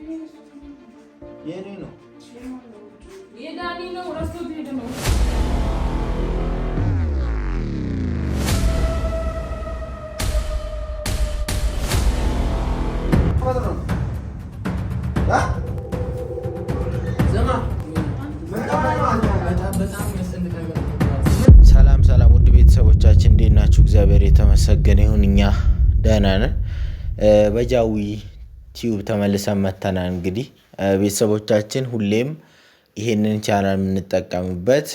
የኔ ነው የዳኒ ነው ረስቶት ሄደ ነው ሰላም ውድ ቤተሰቦቻችን እንዴት ናችሁ? እግዚአብሔር የተመሰገነ ይሁን እኛ ደህና ነን። በጃዊ ቲዩብ ተመልሰን መተናል። እንግዲህ ቤተሰቦቻችን ሁሌም ይሄንን ቻናል የምንጠቀምበት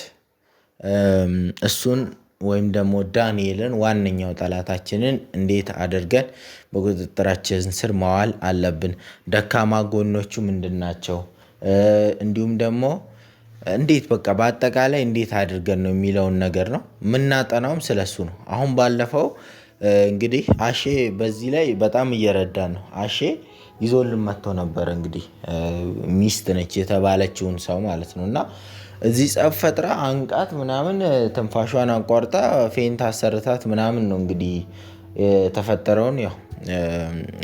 እሱን ወይም ደግሞ ዳንኤልን ዋነኛው ጠላታችንን እንዴት አድርገን በቁጥጥራችን ስር ማዋል አለብን፣ ደካማ ጎኖቹ ምንድናቸው፣ እንዲሁም ደግሞ እንዴት በቃ በአጠቃላይ እንዴት አድርገን ነው የሚለውን ነገር ነው የምናጠናውም ስለሱ ነው። አሁን ባለፈው እንግዲህ አሼ በዚህ ላይ በጣም እየረዳን ነው። አሼ ይዞልን መጥቶ ነበር። እንግዲህ ሚስት ነች የተባለችውን ሰው ማለት ነው እና እዚህ ጸብ ፈጥራ አንቃት ምናምን ትንፋሿን አቋርጣ ፌንት አሰርታት ምናምን ነው እንግዲህ የተፈጠረውን። ያው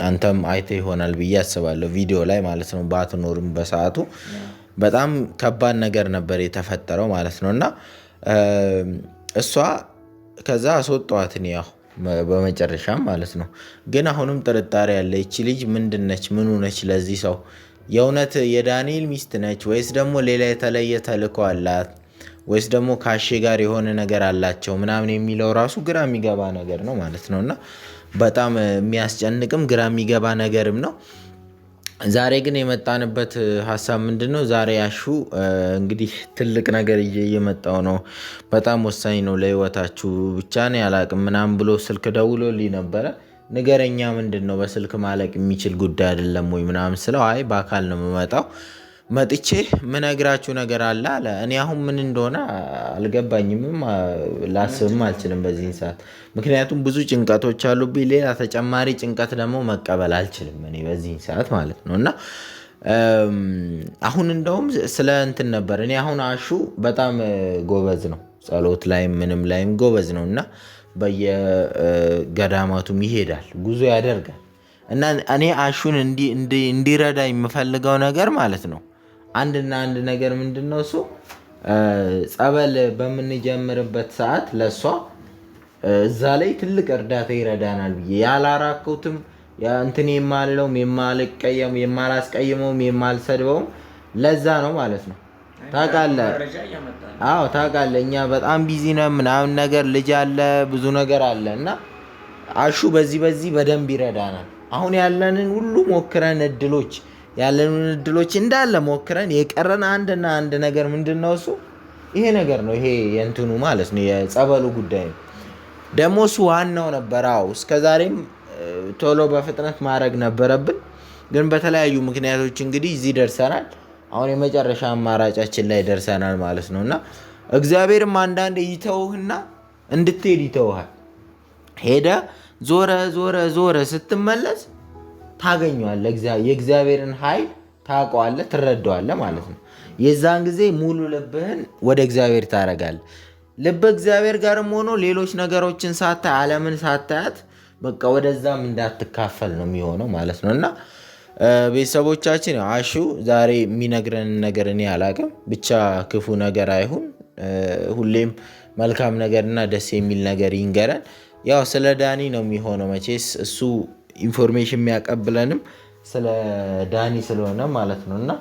አንተም አይተህ ይሆናል ብዬ አስባለሁ ቪዲዮ ላይ ማለት ነው። ባትኖርም በሰዓቱ በጣም ከባድ ነገር ነበር የተፈጠረው ማለት ነው እና እሷ ከዛ አስወጣዋትን ያው በመጨረሻም ማለት ነው። ግን አሁንም ጥርጣሬ ያለ ይቺ ልጅ ምንድነች? ምኑ ነች? ለዚህ ሰው የእውነት የዳንኤል ሚስት ነች ወይስ ደግሞ ሌላ የተለየ ተልእኮ አላት ወይስ ደግሞ ከአሼ ጋር የሆነ ነገር አላቸው ምናምን የሚለው ራሱ ግራ የሚገባ ነገር ነው ማለት ነው እና በጣም የሚያስጨንቅም ግራ የሚገባ ነገርም ነው። ዛሬ ግን የመጣንበት ሀሳብ ምንድነው? ዛሬ አሹ እንግዲህ ትልቅ ነገር እየመጣው ነው፣ በጣም ወሳኝ ነው ለህይወታችሁ፣ ብቻ ነው ያላቅም ምናምን ብሎ ስልክ ደውሎልኝ ነበረ። ንገረኛ ምንድነው? በስልክ ማለቅ የሚችል ጉዳይ አይደለም ወይ ምናምን ስለው አይ በአካል ነው የምመጣው፣ መጥቼ ምነግራችሁ ነገር አለ አለ። እኔ አሁን ምን እንደሆነ አልገባኝም፣ ላስብም አልችልም በዚህ ሰዓት፣ ምክንያቱም ብዙ ጭንቀቶች አሉብኝ። ሌላ ተጨማሪ ጭንቀት ደግሞ መቀበል አልችልም እኔ በዚህ ሰዓት ማለት ነው እና አሁን እንደውም ስለ እንትን ነበር። እኔ አሁን አሹ በጣም ጎበዝ ነው፣ ጸሎት ላይም ምንም ላይም ጎበዝ ነው እና በየገዳማቱም ይሄዳል፣ ጉዞ ያደርጋል እና እኔ አሹን እንዲረዳ የምፈልገው ነገር ማለት ነው አንድና አንድ ነገር ምንድነው እሱ ጸበል በምንጀምርበት ሰዓት ለሷ እዛ ላይ ትልቅ እርዳታ ይረዳናል ብዬ ያላራኩትም እንትን የማልለውም የማላስቀይመውም የማልሰድበውም ለዛ ነው ማለት ነው። ታውቃለህ? አዎ ታውቃለህ፣ እኛ በጣም ቢዚ ነን ምናምን ነገር፣ ልጅ አለ ብዙ ነገር አለ እና አሹ በዚህ በደንብ ይረዳናል። አሁን ያለንን ሁሉ ሞክረን ያለንን እድሎች እንዳለ ሞክረን የቀረን አንድና አንድ ነገር ምንድነው እሱ ይሄ ነገር ነው። ይሄ የእንትኑ ማለት ነው የጸበሉ ጉዳይ ነው። ደግሞ እሱ ዋናው ነበር። አዎ እስከዛሬም ቶሎ በፍጥነት ማድረግ ነበረብን፣ ግን በተለያዩ ምክንያቶች እንግዲህ እዚህ ደርሰናል። አሁን የመጨረሻ አማራጫችን ላይ ደርሰናል ማለት ነው እና እግዚአብሔርም አንዳንዴ ይተውህና እንድትሄድ ይተውሃል። ሄደ ዞረ ስትመለስ ታገኘዋለህ። የእግዚአብሔርን ኃይል ታውቀዋለህ፣ ትረዳዋለህ ማለት ነው። የዛን ጊዜ ሙሉ ልብህን ወደ እግዚአብሔር ታደርጋለህ። ልብ እግዚአብሔር ጋርም ሆኖ ሌሎች ነገሮችን ሳታይ ዓለምን ሳታያት በቃ ወደዛም እንዳትካፈል ነው የሚሆነው ማለት ነው እና ቤተሰቦቻችን አሹ ዛሬ የሚነግረን ነገር እኔ አላቅም፣ ብቻ ክፉ ነገር አይሁን፣ ሁሌም መልካም ነገርና ደስ የሚል ነገር ይንገረን። ያው ስለ ዳኒ ነው የሚሆነው መቼስ እሱ ኢንፎርሜሽን የሚያቀብለንም ስለ ዳኒ ስለሆነ ማለት ነው እና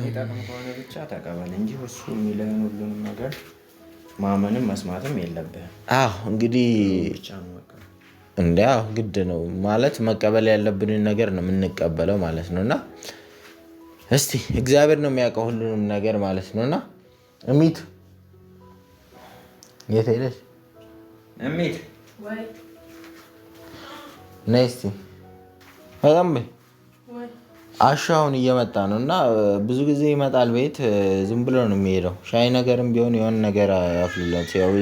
የጠቅም ከሆነ ብቻ ተቀበል እንጂ እሱ የሚለውን ሁሉንም ነገር ማመንም መስማትም የለብህም። አዎ እንግዲህ እንዲያው ግድ ነው ማለት መቀበል ያለብንን ነገር ነው የምንቀበለው ማለት ነው እና እስቲ እግዚአብሔር ነው የሚያውቀው ሁሉንም ነገር ማለት ነው እና እሚት የት ሄደች? እሚት ነይ እስቲ በጣም በይ። አሹ አሁን እየመጣ ነው እና ብዙ ጊዜ ይመጣል ቤት፣ ዝም ብሎ ነው የሚሄደው። ሻይ ነገርም ቢሆን የሆነ ነገር አፍልለት፣ ያው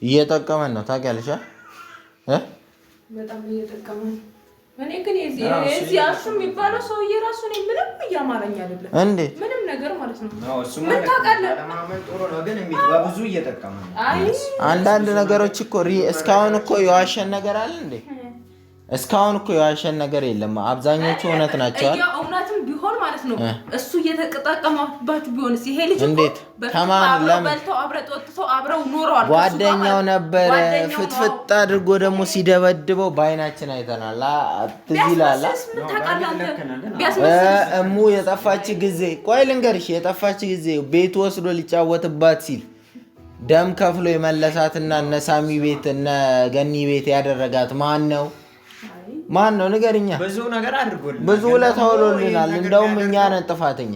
እየጠቀመን ነው ታውቂያለሽ። በጣም እየጠቀመን። እኔ ግን የዚህ አሹ የሚባለው ሰውዬ ራሱ እኔ ምንም እያማረኝ አይደለም። እንዴት ምንም ነገር ማለት ነው። ምን ታውቃለህ? ጥሩ ነው ግን በብዙ እየጠቀመን ነው። አንዳንድ ነገሮች እኮ እስካሁን እኮ የዋሸን ነገር አለ እንዴ? እስካሁን እኮ የዋሸን ነገር የለም። አብዛኞቹ እውነት ናቸው አይደል? እውነትም ቢሆን ማለት ነው እሱ እየተጠቀመባችሁ ቢሆንስ ይሄ ልጅ እንዴት ከማን ለምን በልተው አብረው ጠጥተው አብረው ኖረዋል። ጓደኛው ነበረ ፍጥፍጥ አድርጎ ደግሞ ሲደበድበው በአይናችን አይተናል። ትዝ ይላል። እሙ የጠፋች ጊዜ ቆይ ልንገርሽ፣ የጠፋች ጊዜ ቤቱ ወስዶ ሊጫወትባት ሲል ደም ከፍሎ የመለሳትና እነ ሳሚ ቤት እነ ገኒ ቤት ያደረጋት ማን ነው? ማን ነው ንገርኛ። ብዙ ነገር አድርጎልናል፣ ብዙ ለተወሎልናል። እንደውም እኛ ነን ጥፋተኛ።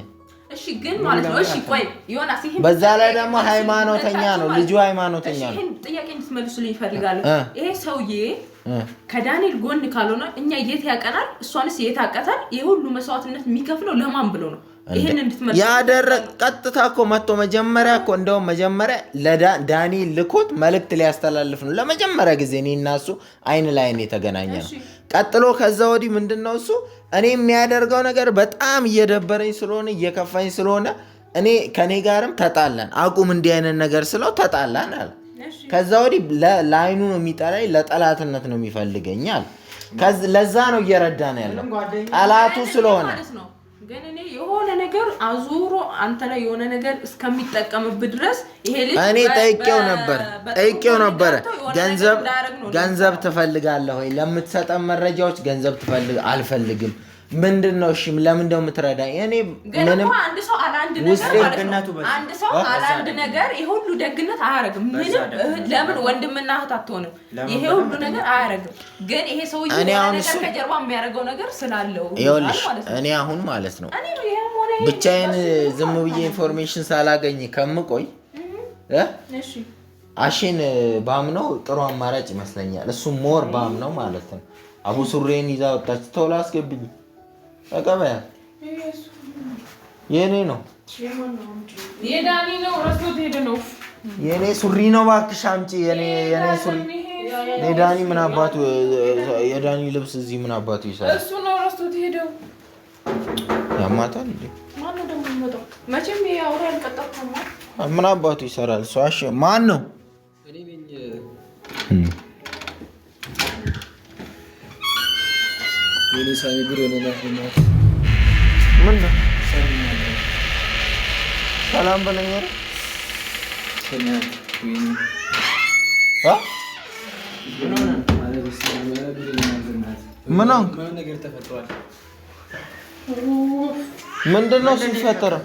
እሺ ግን ማለት ነው እሺ ቆይ ዮናስ ይሄን በዛ ላይ ደግሞ ሃይማኖተኛ ነው ልጁ፣ ሃይማኖተኛ ነው። ይሄን ጥያቄ እንድትመልሱልኝ ይፈልጋሉ። ይሄ ሰውዬ ከዳንኤል ጎን ካልሆነ እኛ የት ያቀናል? እሷንስ የት ያቀታል? ይሄ ሁሉ መስዋዕትነት የሚከፍለው ለማን ብሎ ነው? ይሄን እንድትመልሱ ቀጥታ እኮ መጥቶ መጀመሪያ እኮ እንደውም መጀመሪያ ለዳንኤል ልኮት መልእክት ሊያስተላልፍ ነው ለመጀመሪያ ጊዜ እኔ እና እሱ አይን ላይን የተገናኘ ነው። ቀጥሎ ከዛ ወዲህ ምንድነው እሱ እኔ የሚያደርገው ነገር በጣም እየደበረኝ ስለሆነ እየከፋኝ ስለሆነ እኔ ከኔ ጋርም ተጣላን፣ አቁም እንዲህ አይነት ነገር ስለው ተጣላን አለ። ከዛ ወዲህ ለአይኑ ነው የሚጠላኝ፣ ለጠላትነት ነው የሚፈልገኛል። ለዛ ነው እየረዳን ያለው ጠላቱ ስለሆነ። ግን እኔ የሆነ ነገር አዙሮ አንተ ላይ የሆነ ነገር እስከሚጠቀምብህ ድረስ ይሄ ልጅ እኔ ጠይቄው ነበር ገንዘብ ትፈልጋለህ ወይ? ለምትሰጠን መረጃዎች ገንዘብ አልፈልግም። ምንድነው? እሺ ለምን ደው የምትረዳኝ? እኔ ምንም አንድ ሰው አላንድ ነገር ይሄ ሁሉ ደግነት አያረግም። ምንም ለምን ወንድምና እህት አትሆንም? ይሄ ሁሉ ነገር አያረግም። ግን ይሄ ሰውዬ ነገር ከጀርባ የሚያደርገው ነገር ስላለው እኔ አሁን ማለት ነው ብቻዬን ዝም ብዬ ኢንፎርሜሽን ሳላገኝ ከምቆይ አሽን ባምነው ጥሩ አማራጭ ይመስለኛል። እሱ ሞር ባምነው ማለት ነው። አቡ ሱሬን ይዛ ወጣች። ተውላ አስገብኝ አቀበያ የኔ ነው የዳኒ ነው ረስቶት ሄደ ነው የኔ ሱሪ ነው እባክሽ አምጪ። የኔ ሱሪ የዳኒ ምን አባቱ የዳኒ ልብስ እዚህ ምን አባቱ ይሰራል? እሱ ነው ረስቶት ሄደው ያማታል እንዴ? ማን ነው ደግሞ የሚመጣው? መቼም ያውራ ያልቀጣው ምን አባቱ ይሰራል? ሷሽ ማን ነው? እኔ ነኝ የኔ ሳሚ ጉር ነው ማለት ምን ነው ሰላም በለኝ አይደል? ምን ነገር ተፈጥሯል? ምንድነው ሲፈጠረው?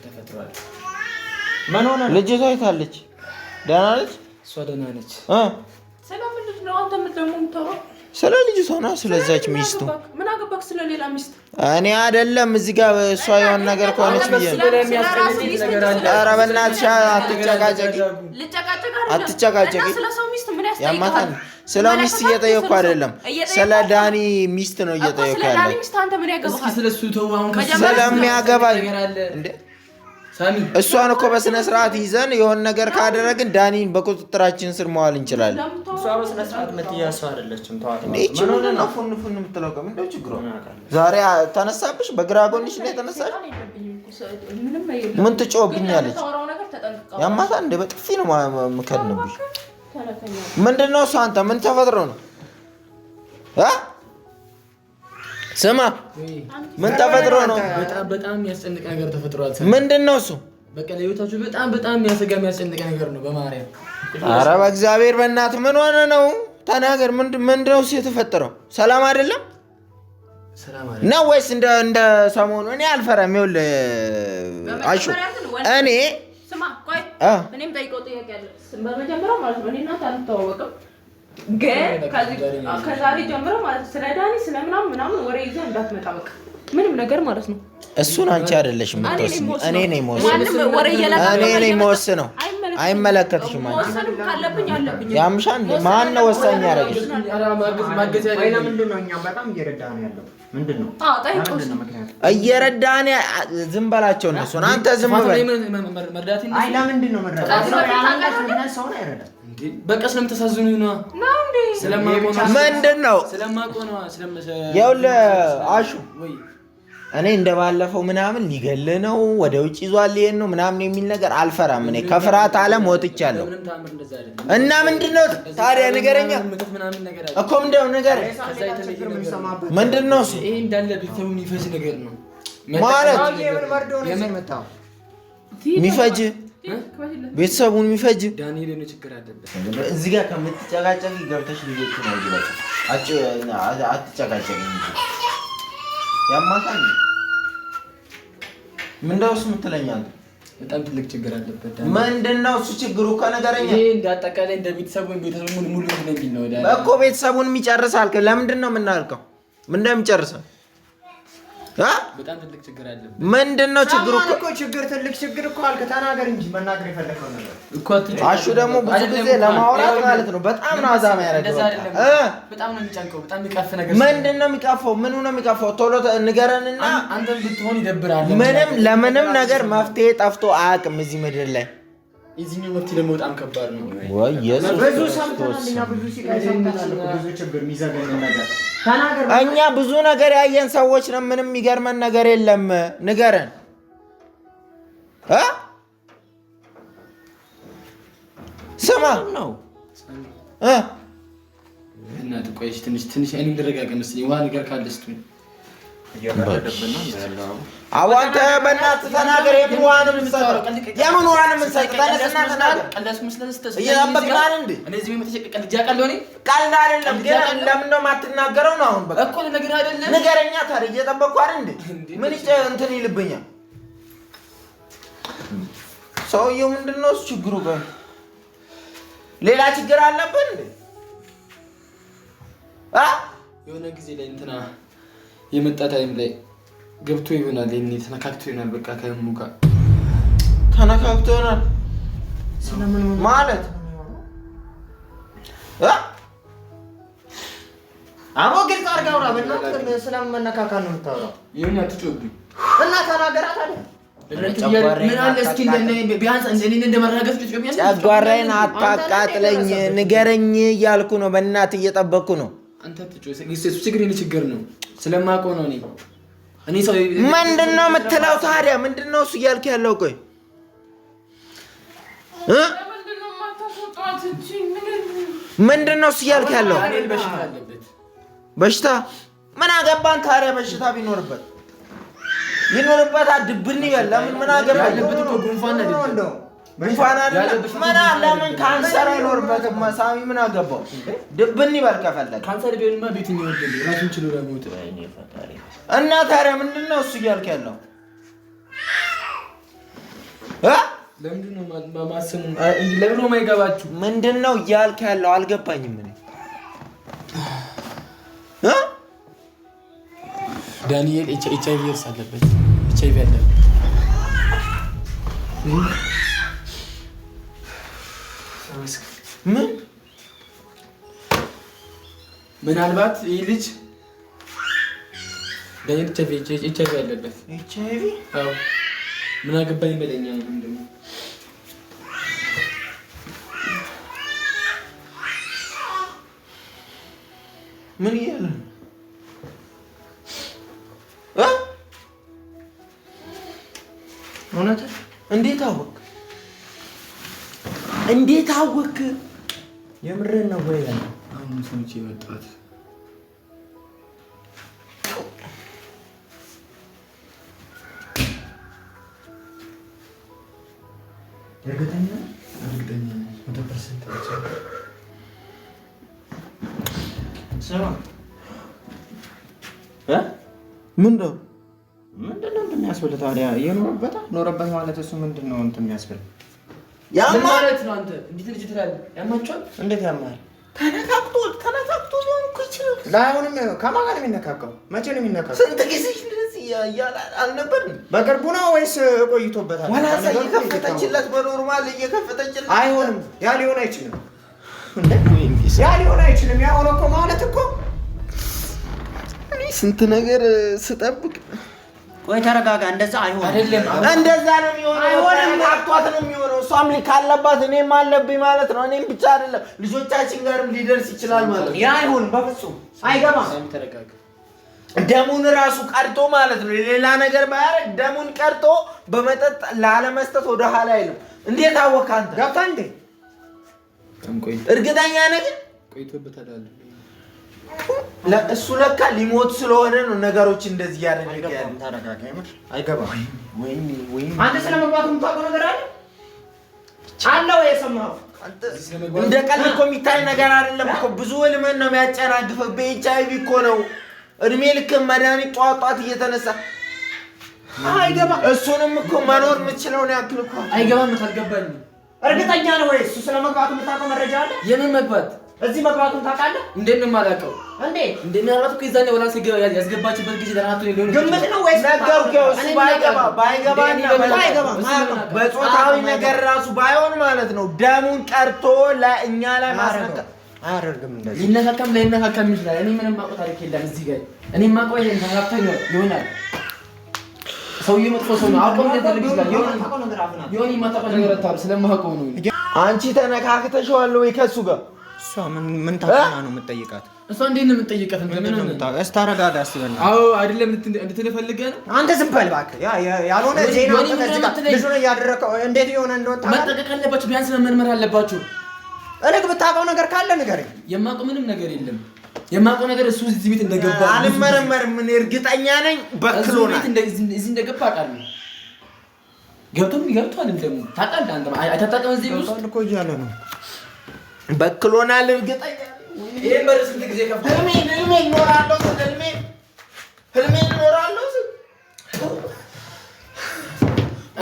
ተፈጥሯል። ምን ሆነ? ልጅቷ አይታለች? ደህና ነች? እሷ ደህና ነች። ስለምንድን ነው አንተ የምትለው? ስለ ልጅቷ ነው ስለዛች ሚስቱ። ምን አገባክ ስለ ሌላ ሚስት? እኔ አይደለም እዚህ ጋር እሷ የሆነ ነገር ከሆነች ብዬ ነው። ኧረ በእናትሽ አትጨቃጨቂ። ያማታል። ስለ ሚስት እየጠየኩ አይደለም፣ ስለ ዳኒ ሚስት ነው እየጠየኩ ያለ። ስለሚያገባኝ እንዴ እሷን እኮ በስነ ስርዓት ይዘን የሆነ ነገር ካደረግን ዳኒን በቁጥጥራችን ስር መዋል እንችላለን። እሷ በስነ ስርዓት መትያሷ አይደለችም። ተዋት። እቺ ምን ነው ፉን የምትለው? ምንድነው ችግሩ? ዛሬ ተነሳብሽ? በግራ ጎንሽ ላይ ተነሳሽ? ምን ትጮህብኛለች? ያማታ እንደ በጥፊ ነው የምከድንብሽ። ምንድነው እሱ? አንተ ምን ተፈጥሮ ነው? ስማ ምን ተፈጥሮ ነው? በጣም የሚያስጨንቅ ነገር ተፈጥሯል። ምንድነው እሱ? በቃ ለህይወታችሁ በጣም የሚያስጨንቅ ነገር ነው። በማርያም ኧረ በእግዚአብሔር በእናትህ ምን ሆነ ነው? ተናገር። ምንድነው እሱ የተፈጠረው? ሰላም አይደለም ነው ወይስ እንደ ሰሞኑ? እኔ አልፈራም። ይኸውልህ አሹ እኔ ስማ ቆይ እኔም ጠይቀው ጥያቄ አለ። በመጀመሪያ ማለት ነው እኔ እናንተ አንተዋወቅም፣ ግን ከዛሬ ጀምሮ ማለት ስለ ዳኒ ስለምናምን ወሬ ይዘህ እንዳትመጣ በቃ ምንም ነገር ማለት ነው። እሱን አንቺ አይደለሽም የምትወስኚው፣ እኔ ነኝ የምወስነው። አይመለከትሽም። አንቺ ያምሻ እንደ ማን ነው ወሳኝ ያደረግሽ? ለምንድን ነው እኛ በጣም እየረዳን ያለው? ምንድን ነው እየረዳን? ዝም በላቸው እነሱን። አንተ ዝም በል። አይ ለምንድን ነው መረዳት? ሰውን አይረዳም። በቃ ስለምተሳዝኑ ነው እንዴ? ስለማቆና ምንድን ነው ስለማቆና ይኸውልህ አሹ እኔ እንደባለፈው ምናምን ሊገል ነው ወደ ውጭ ይዟል ይሄን ነው ምናምን የሚል ነገር አልፈራም። እኔ ከፍርሃት ዓለም ወጥቻለሁ። እና ምንድነው ታዲያ ንገረኛ እኮ ምንድነው ነገር ምንድነው እሱ ይሄ እንዳለ ቤተሰቡ የሚፈጅ ነገር ነው ማለት የሚፈጅ ቤተሰቡን የሚፈጅ ዳንኤል ነው ችግር አለበት። እዚህ ጋር ከምትጨቃጨቂ ገብተሽ ልጆቹን አይደለም አትጨቃጨቂ እንጂ ያማታል። ምንድነው እሱ የምትለኛል? በጣም ትልቅ ችግር አለበት። ምንድነው እሱ ችግሩ? ከነገረኛ ይሄ እንዳጠቃላይ እንደ ቤተሰቡን ሙሉ ነው የሚለው እኮ ቤተሰቡን የሚጨርሳል። ለምንድን ነው የምናልቀው? ምን እንደሚጨርሰው በጣም ትልቅ ችግር አለበት። ምንድነው ችግሩ? እኮ ችግር ትልቅ ችግር እኮ አልከ ተናገር እንጂ መናገር የፈለከው ነገር እኮ አሹ ደግሞ ብዙ ጊዜ ለማውራት ማለት ነው በጣም ነው አዛማ ያደርገው። በጣም ነው የሚጨንቀው። በጣም የሚቀፍ ነገር ምንድነው የሚቀፈው? ምኑ ነው የሚቀፈው? ቶሎ ንገረንና አንተም ብትሆን ይደብራል። ምንም ለምንም ነገር መፍትሄ ጠፍቶ አያውቅም እዚህ ምድር ላይ። እዚህኛው መፍትሄ ደግሞ በጣም ከባድ ነው። ወይ ኢየሱስ ብዙ ሰምተናልና ብዙ ሲቃይ ሰምተናል። ብዙ ችግር የሚዘገን ነገር ተናገር። እኛ ብዙ ነገር ያየን ሰዎች ነው። ምንም የሚገርመን ነገር የለም። ንገረን ስማ ነው እና ቆይሽ ትንሽ እኔ እንደረጋጋ መስለኝ ውሃ ነገር ካለስቱ አዋንተ በእናትህ ተናገር። የምን ውሃ ነው የምትሰጠው? የምን ውሃ ነው የምትሰጠው? ተነስና ተናገር። እየጠበቅናል እንዴ? ቀልድ አይደለም ግን ለምን ነው የማትናገረው ነው? አሁን በቃ እኮ ነገር አይደለም ንገረኛ። ታዲያ እየጠበቅኩ አይደል እንዴ? ምን እንትን ይልብኛል ሰውዬው? ምንድን ነው እሱ ችግሩ? ሌላ ችግር አለብን እንዴ? የሆነ ጊዜ ላይ እንትና የመጣ ታይም ላይ ገብቶ ይሆናል ተነካክቶ ይሆናል። በቃ ከሙ ጋር ተነካክቶ ይሆናል ማለት አቦ ግልጽ አድርገህ አውራ። በእናትህ ስለምን መነካካት ነው የምታወራው? ይሁን አትጮብኝ እና ተናገራት አይደል? ምን አለ እስኪ ቢያንስ እኔ እንደመረጋገጥ ትጮብኛለህ። ጨጓራዬን አታቃጥለኝ ንገረኝ እያልኩ ነው። በእናትህ እየጠበቅኩ ነው። አንተ ትጮህ እሱ ችግር ነው ስለማውቀው ነው። እኔ ሰው ምንድነው የምትለው ታዲያ? ምንድነው እሱ እያልክ ያለው? ቆይ ምንድነው እሱ እያልክ ያለው? በሽታ ምን አገባን ታዲያ? በሽታ ቢኖርበት ይኖርበት ድብን ይበል። ለምን ምን አገባን? ጉንፋን አይደለም ጉንፋን አይደለም። ምን ለምን ካንሰር አይኖርበትም? ሳሚ ምን አገባው? ድብን ይበል ከፈለገ። ካንሰር ቢሆንማ ቤትኛው ወደል ራሱን ችሎ ለሞት እና ታዲያ ምንድነው እሱ እያልክ ያለው? ለምንድነው ማማሰሙ? ለምን ነው የማይገባችሁ? ምንድነው እያልክ ያለው? አልገባኝም። እኔ ዳንኤል ኤችአይቪ አለበት። ኤችአይቪ አለበት። ምን ምናልባት ይህ ልጅ ዳንኤል ኤችአይቪ አለበት። ኤችአይቪ? አዎ። ምን አገባኝ በለኛ ነው እንደው ምን እያለ ነው? እውነት? እንዴት አወቅ? እንዴት አወቅ? የምርህን ነው ወይ? አሁን ሰምቼ የመጣሁት እርግጠኛ 100% ስማ ምንድነው እንደሚያስብል ታዲያ? ኖረበት ማለት እሱ ምንድነው እንትን የሚያስብል ማለት ነው? አንተ እንዴት ልጅ ትላለህ? ያማቸዋል። እንዴት ያማል? ተነካክቶ ሊሆን እኮ ይችላል። ለአሁንም ከማን ጋር ነው የሚነካካው? መቼ ነው የሚነካካው? ስንት ጊዜ እንደዚህ አልነበርም? በቅርቡ ነው ወይስ ቆይቶበታል? ወላሳ እየከፈተችለት በኖርማል እየከፈተችለት አይሆንም። ያ ሊሆን አይችልም። ያ ሊሆን አይችልም። ያ ሆኖ እኮ ማለት እኮ እኔ ስንት ነገር ስጠብቅ ቆይ ተረጋጋ። እንደዛ አይሆንም። እንደዛ ነው የሚሆነው። አይሆንም። አጥቷት ነው የሚሆነው። እሷም ካለባት እኔም አለብኝ ማለት ነው። እኔም ብቻ አይደለም ልጆቻችን ጋርም ሊደርስ ይችላል ማለት ነው። ያ አይሆንም። በፍጹም አይገባም። ተረጋጋ። ደሙን ራሱ ቀርቶ ማለት ነው ሌላ ነገር ባያረግ ደሙን ቀርቶ በመጠጥ ላለመስጠት ወደ ኋላ አይልም። እንዴት አወካ አንተ? ገብታ እንዴ? እርግጠኛ ነህ? ቆይቶበታል። እሱ ለካ ሊሞት ስለሆነ ነው ነገሮች እንደዚህ ያደረገ ያለ። ተረጋጋ። አይገባም። ወይኔ አንተ ስለመግባቱ የምታውቀው ነገር አለ አለው የሰማኸው? እንደ ቀልድ እኮ የሚታይ ነገር አይደለም እኮ ብዙ ህልምን ነው የሚያጨናግፈው። በኤችአይቪ እኮ ነው እድሜ ልክ መድኃኒት ጧጧት እየተነሳ አይገባም። እሱንም እኮ መኖር የምችለው ነው ያክል እኮ አይገባም። ካልገባኝ እርግጠኛ ነው ወይ? እሱ ስለመግባቱ የምታውቀው መረጃ አለ? የምን መግባት? እዚህ መግባቱን ታውቃለህ? እንዴት ነው የማላውቀው? እንዴት እንደሚያመጡ ከዛኔ ወላ ያስገባችበት ጊዜ ተናቶ ሊሆን ግምት ነው ወይስ ነገርኩህ? እሱ ባይገባና በጾታዊ ነገር ራሱ ባይሆን ማለት ነው ደሙን ቀርቶ ለእኛ ላይ ማስረከ አያደርግም። እንደዚህ ሊነካካም ይችላል። እኔ ምንም ማውቀው ታሪክ የለም እዚህ ጋር። እኔ ማውቀው ይሄን ተናፍተኝ ይሆናል። ሰውዬው መጥፎ ሰው ነው። አውቀው እንደዚህ ይችላል። ይሆን የማታውቀው ነገር አታውቅም። ስለማውቀው ነው። አንቺ ተነካክተሽዋል ወይ ከሱ ጋር? እሷ ምን ታውቃና ነው የምትጠይቃት? እሷ እንዴት ነው የምትጠይቃት? ምን ነው የምታውቀው? እስታረጋጋ አስበና። አዎ አይደለም እንድትፈልገህ ነው። አንተ ዝም በል እባክህ። ያልሆነ ዜና ከዚህ ጋር ልጁን እያደረከው እንዴት የሆነ እንደሆነ መጠቀቅ አለባችሁ። ቢያንስ መመርመር አለባችሁ። እኔ ብታውቀው ነገር ካለ ንገረኝ። የማውቀው ምንም ነገር የለም። የማውቀው ነገር እሱ እዚህ ቤት እንደገባ አልመረመርም። ምን እርግጠኛ ነኝ በክሎና እዚህ እንደገባ አውቃለሁ። ገብቷል እንደሞ ታውቃለህ። አንተ አይታጣቀም እዚህ ውስጥ እኮ እያለ ነው በክሎናል እርግጠኛ ነኝ። ይሄን በር ስንት ጊዜ ከፍቶ ህልሜ እኖራለሁ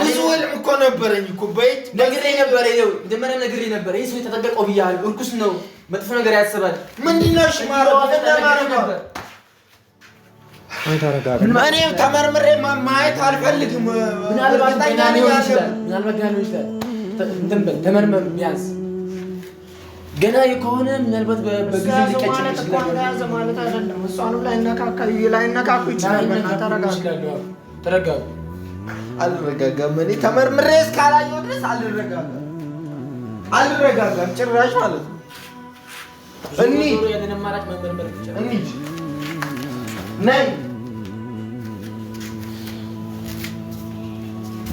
ብዙ ህልም እኮ ነበረኝ እኮ በይት ነግሬ ነበር። ይኸው እንደምን ነግሬ ነበር። ይሄ ሰው የተጠቀቀው ብያለሁ። እርኩስ ነው፣ መጥፎ ነገር ያስባል። ምንድነው? እሺ ማረው ነበር። እኔ ተመርምሬ ማየት አልፈልግም። ምናልባት ገና ሊሆን ይችላል። ተመርመር ቢያንስ ገና ከሆነ ምናልባት በጊዜ ሊቀጭ ይችላል ማለት አይደለም። እሷንም ላይነካኩ ይችላል። ተረጋጉ። አልረጋጋም። እኔ ተመርምሬ እስካላየሁ ድረስ አልረጋጋም ጭራሽ ማለት ነው። እንሂድ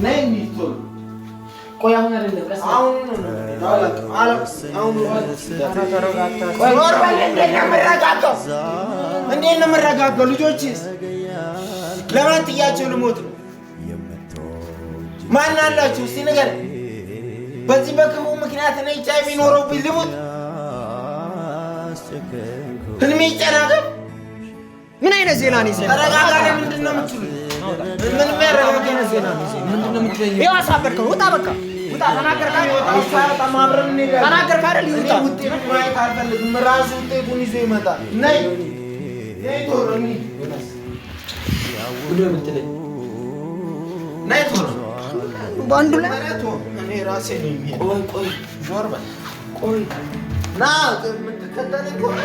ነይ ቶሎ። ቆይ አሁን አይደለም እንዴት ነው የምረጋጋው? ልጆችስ ለማን ጥያቸው ልሞት ነው? ማን አላችሁ? እስቲ ንገረኝ። በዚህ በክፉ ምክንያት እኔ ኤችአይቪ ኖሮብኝ ልሙት? ህልሜ ይጨናገር? ምን አይነት ዜና ነው? ተረጋጋ። ምንድን ነው የምትሉት? ምን የሚያረጋጋ ዜና ነው? ምንድን ነው የምትለኝ? ይኸው አሳበድከው። ውጣ በቃ ውጣ። ተናገርክ አይደል? ይውጣ። ውጤቱን ማየት አልፈልግም። ራሱ ውጤቱን ይዞ ይመጣል። ነይ ቶሎ ነይ ቶሎ ባንዱ ላይ እኔ ራሴ ነው የሚሄድ። ቆይ ዞር በል። ቆይ ና የምትከተለኝ ከሆነ